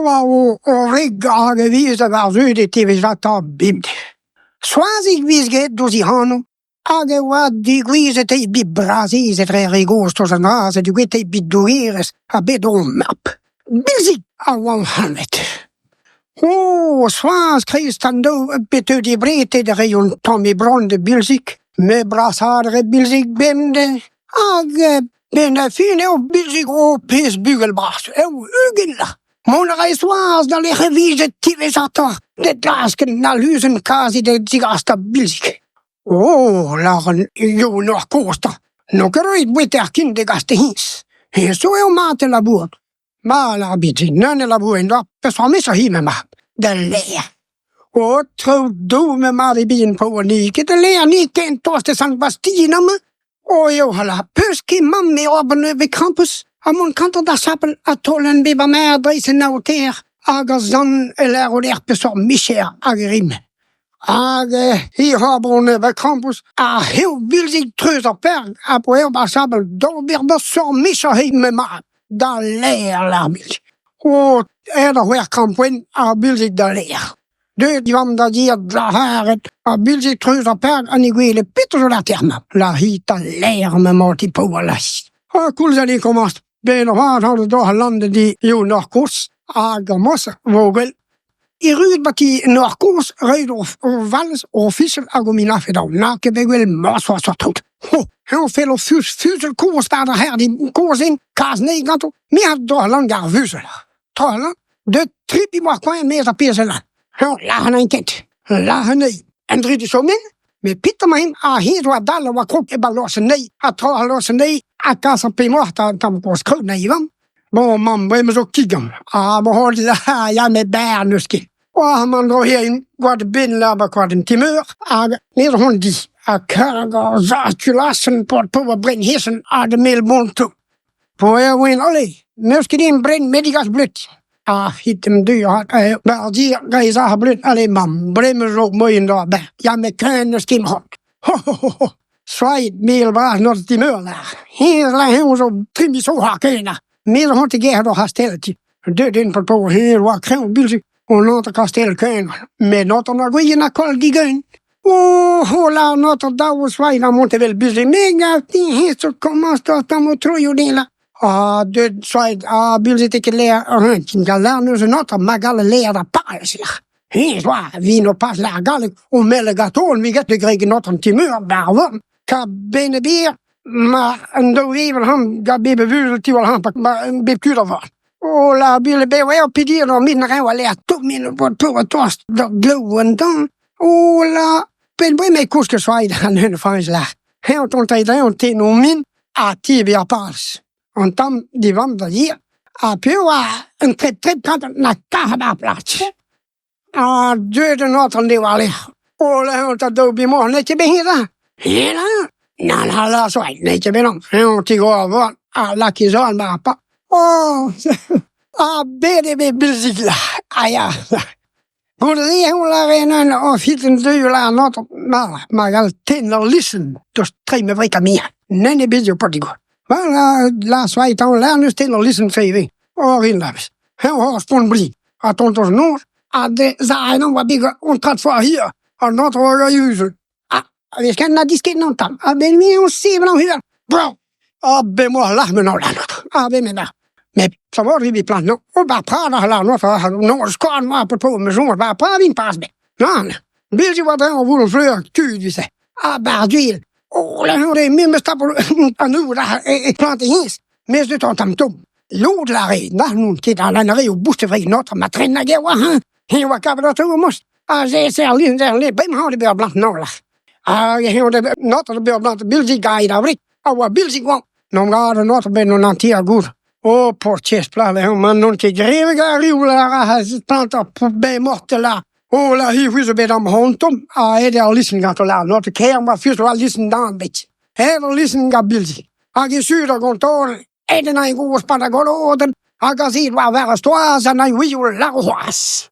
o regard vise var de TV-jata bimd. Soazig visget dozihano, agewad di guise te bibrasis et regos tos an rase du te bidouires a bedon map. Bilzig a 100. O, soaz kristando betu di brete de rayon Tommy Brown de Bilzig, me brassare Bilzig bimde, ben fine o Bilzig o pes bugelbras, ugilla. Mon soaz dans les revises TV-jata, de dasken na lusen kasi de zigasta Bilzig. O, laren jo nog kosta. Nog eruit witter kind de gaste hins. En zo heel mate laboer. Maar la biti, nane laboer en dat beswamissa hime ma. De leer. O, trouw doe me maar die bien på nike. De leer niet kent tos de Sankt Bastille me. O, jo hala, puski mammi oben ved campus. Amon kanter da sappen atollen biba mer dreisen nauter. Agazan eller o der besor mischer agrim. Hier hebben we campus. Heel Bilzig treuzer per. Apo heel basabel. Dan weer besor mischer heen me ma. Da leer la Bilzig. O, er weer kampen a Bilzig da leer. De kwam dat hier la haret. A Bilzig treuzer per. En ik wil Peter zo la terme. La hita leer me morti powerlas. Cool zijn die komast. Ben nog hadden door landen die jo nog kost. Mosse vogel. I ryd bat i Norrkors, røyd og vals og fissel agomina fedau. Nakke begvel mors var så tot. Han fælder fyssel kors der der her, de kors ind, kars ned ganto. Mi har dårland gar fyssel. Tråland, det trip i morkøjen med sig pirseland. Han la han en kent. La han ned. En dritte som min. Med pitter mig ind, helt var dalle var kruk, bare låse ned. At tråd har låse ned. At gasser på morta, der går skrev ned i vam. Hvor man må så kigge. Hvor holdt det her, jeg med bærnuske. Og man drar herind, går det bindler, går den timør, og nede hun de, og kører zartulassen på at brænde hessen, og det melbånd to. På jeg var en alle, nu skal de en brænde med de gas blødt. Hit dem dyr, bare de rejser har blødt, alle mam, brænde så møgen der, jeg med kønne skimhånd. Svejt mel bare, når det timør der. Her lader hun så trim i så har kønner. Mere hun til gær, der har stillet til. Det den på, her var kræv Bilzig. Og noter kastel køen, med noter når guina kold i gøen. La noter dag og svejler måtte vel Bilzig mega, de helt så kommer stå, der må tro jo dela. Det svejt, Bilzig ikke lærer, og han kan lære nu så noter, man galle lærer der bare siger. Helt var, vi nu pas lærer galle, og melde gatol, vi gætte grække noter til mør, bare vorm. Kan bene bier, men då river han, gav bebe vudel til han, men bebe var. Og la bille bewe op i dier, og min rev lært to min på et tost, der gloen dan. Og la ben boi med kuske svejt, han hønne faktisk lær. Her tog der i dreven til nogle min, at de vi er pals. Og dem, de vandrer her, og pøver en trip kant, na kahaba plads. Og døde noten, det var lær. Og la hønne der dog i morgen, ikke beheder. Hela? Nå, la svejt, ikke beheder. Hønne til går over, og la kizan bare på. Bede med Bilzig la. Ja. Hvor det er, hun lader en og fitten døde lader noget, man kan tænde og listen, du tre med vrikker mere. Nænne Bilzig på det godt. La svejt, hun lader nu stille og listen til vi. Og rindlaves. Han har spurgt bli. Og tog til noget, og det sagde nogen var bigger, hun træt for her, og noget rykker i huset. Vi skal have de skidt nogle tam. Og ben vi jo se, hvad her. Bro. Og bemor lach med noget andet. Og bemor der. Men så var det vi plan nu. Og bare prater og laver noget for at nogle skåren var på med sådan. Bare prater vi en pas med. Nå, Bilzig var der og ville flere tydeligt sig. Og bare dyl. Lad høre det med stopper. Og nu der er plantet hens. Mens det tager dem tom. Lodlare. Der nu til der landeri og bustefri noget. Man træner gæver. Her var kappet og tog mos. Og så ser lige der lidt. Hvem har det været blandt nogle? Og jeg har det noget der bliver blandt Bilzig guide af rig. Og hvor Bilzig var. Nogle gange noget der bliver nogle antier godt. Og på testpladen, man nogle til greviger rivler har planter på bemortela. Og la hi så bedre om håndtom. Og det er ligesom godt at lære noget til kæren, var først var ligesom der bit. Her er ligesom godt Bilzig. Og i syd og kontrol. Er det en god spand der går over den. Og kan se, hvad være stor, så når vi jo laver os.